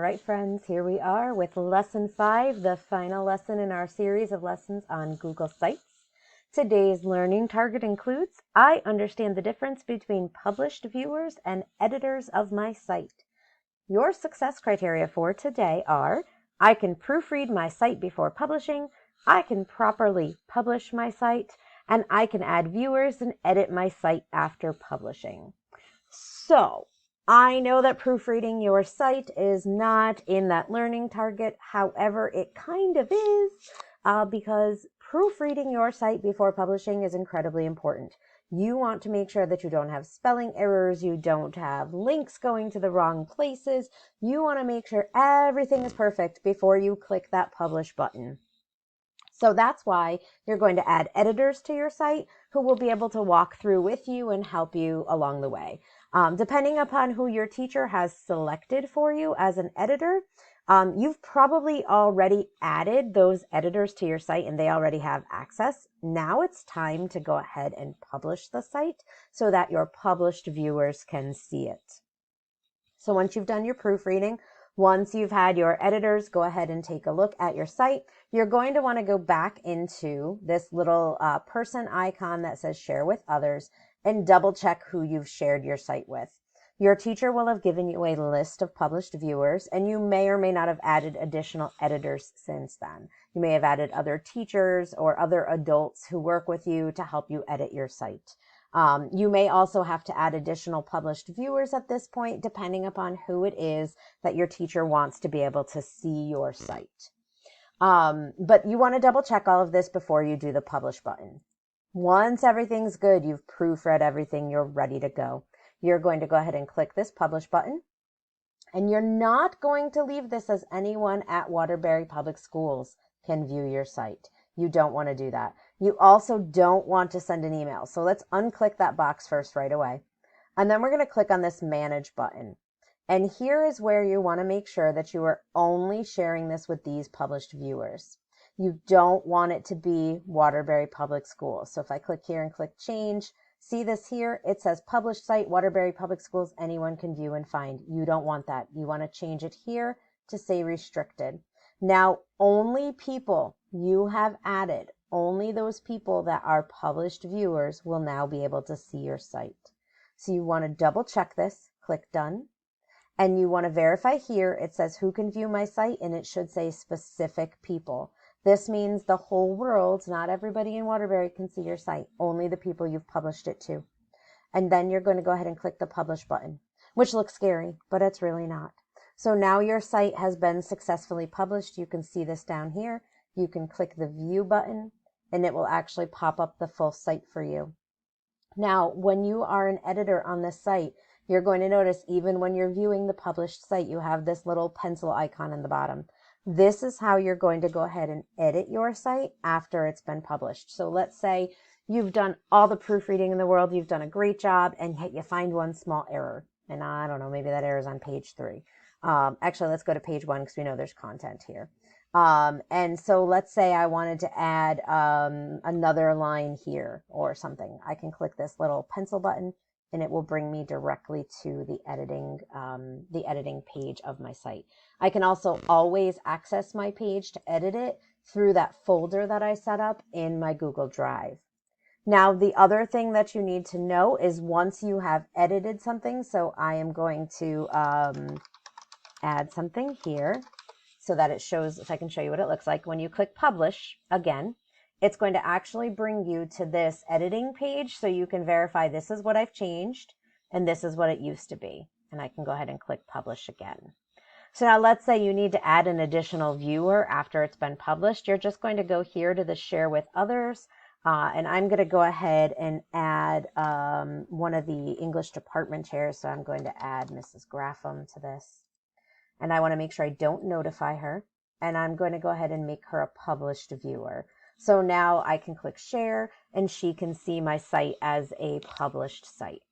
right, friends, here we are with lesson 5, the final lesson in our series of lessons on Google Sites. Today's learning target includes, I understand the difference between published viewers and editors of my site. Your success criteria for today are, I can proofread my site before publishing, I can properly publish my site, and I can add viewers and edit my site after publishing. So, I know that proofreading your site is not in that learning target. However, it kind of is because proofreading your site before publishing is incredibly important. You want to make sure that you don't have spelling errors, you don't have links going to the wrong places. You want to make sure everything is perfect before you click that publish button. So that's why you're going to add editors to your site who will be able to walk through with you and help you along the way. Depending upon who your teacher has selected for you as an editor, you've probably already added those editors to your site and they already have access. Now it's time to go ahead and publish the site so that your published viewers can see it. So once you've done your proofreading, once you've had your editors go ahead and take a look at your site, you're going to want to go back into this little person icon that says share with others and double check who you've shared your site with. Your teacher will have given you a list of published viewers, and you may or may not have added additional editors since then. You may have added other teachers or other adults who work with you to help you edit your site. You may also have to add additional published viewers at this point, depending upon who it is that your teacher wants to be able to see your site. But you want to double check all of this before you do the publish button. Once everything's good, you've proofread everything, you're ready to go. You're going to go ahead and click this publish button. And you're not going to leave this as anyone at Waterbury Public Schools can view your site. You don't want to do that. You also don't want to send an email. So let's unclick that box first right away. And then we're going to click on this manage button. And here is where you want to make sure that you are only sharing this with these published viewers. You don't want it to be Waterbury Public Schools. So if I click here and click change, see this here? It says published site, Waterbury Public Schools, anyone can view and find. You don't want that. You want to change it here to say restricted. Now, only people you have added, only those people that are published viewers will now be able to see your site. So you want to double check this, click done, and you want to verify here. It says who can view my site, and it should say specific people. This means the whole world, not everybody in Waterbury can see your site, only the people you've published it to. And then you're going to go ahead and click the publish button, which looks scary, but it's really not. So now your site has been successfully published. You can see this down here. You can click the view button and it will actually pop up the full site for you. Now, when you are an editor on this site, you're going to notice even when you're viewing the published site, you have this little pencil icon in the bottom. This is how you're going to go ahead and edit your site after it's been published. So let's say you've done all the proofreading in the world, you've done a great job, and yet you find one small error. And I don't know, maybe that error is on page 3. Actually, let's go to page 1 because we know there's content here. And so let's say I wanted to add another line here or something. I can click this little pencil button and it will bring me directly to the editing page of my site. I can also always access my page to edit it through that folder that I set up in my Google Drive. Now, the other thing that you need to know is once you have edited something, so I am going to add something here so that it shows, if I can show you what it looks like. When you click publish, again, it's going to actually bring you to this editing page so you can verify this is what I've changed and this is what it used to be. And I can go ahead and click publish again. So now let's say you need to add an additional viewer after it's been published. You're just going to go here to the share with others. And I'm going to go ahead and add one of the English department chairs. So I'm going to add Mrs. Graffam to this. And I want to make sure I don't notify her. And I'm going to go ahead and make her a published viewer. So now I can click share and she can see my site as a published site.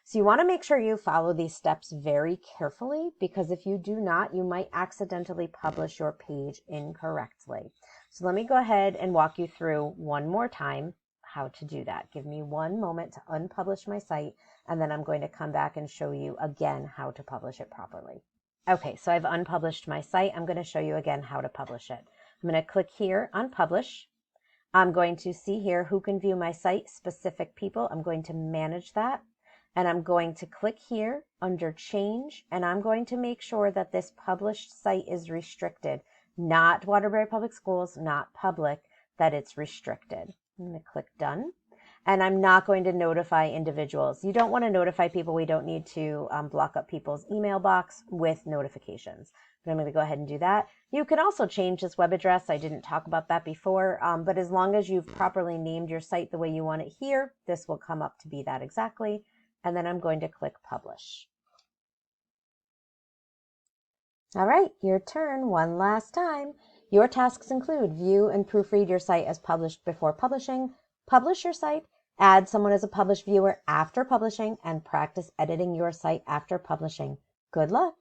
So you want to make sure you follow these steps very carefully because if you do not, you might accidentally publish your page incorrectly. So let me go ahead and walk you through one more time how to do that. Give me one moment to unpublish my site and then I'm going to come back and show you again how to publish it properly. Okay, so I've unpublished my site. I'm going to show you again how to publish it. I'm going to click here on publish. I'm going to see here who can view my site, specific people. I'm going to manage that. And I'm going to click here under change, and I'm going to make sure that this published site is restricted, not Waterbury Public Schools, not public, that it's restricted. I'm going to click done. And I'm not going to notify individuals. You don't want to notify people. We don't need to block up people's email box with notifications. But I'm going to go ahead and do that. You can also change this web address. I didn't talk about that before, but as long as you've properly named your site the way you want it here, this will come up to be that exactly. And then I'm going to click publish. All right, your turn one last time. Your tasks include view and proofread your site as published before publishing, publish your site, add someone as a published viewer after publishing, and practice editing your site after publishing. Good luck.